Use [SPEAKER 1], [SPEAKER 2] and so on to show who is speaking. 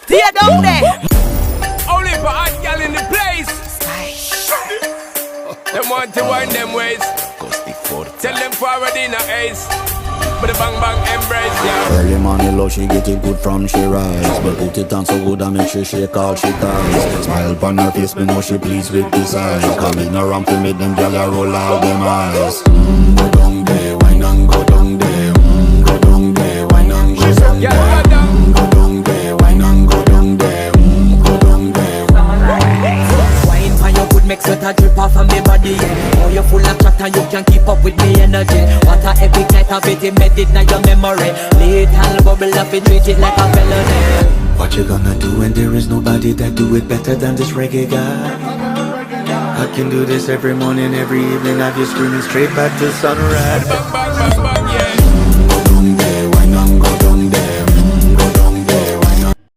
[SPEAKER 1] Stay down there.
[SPEAKER 2] Only for hot gal in the place. Them want to wind them ways. Tell them forward in a ace. But the bang bang embrace, yeah.
[SPEAKER 3] Early morning love, she get it good from she rise. But put it on so good I make she shake all she ties. Smile upon her face, me know she pleased with this eyes. Coming around to make them gyal a roll out them eyes. Go down there, wine and go down there. Go down there, wine and go down there. Go down there, wine and go down there. Go down there.
[SPEAKER 1] Wine for your good make sweat a drip off of me body, yeah. Oh, you full of chat and you can keep up with me energy. What a epic night of it, embedded in your memory. Little bubble up and treat it like a felony.
[SPEAKER 3] What you gonna do when there is nobody that do it better than this reggae guy? I can do this every morning, every evening. Have you screaming straight back to sunrise.
[SPEAKER 2] Bang bang bang bang.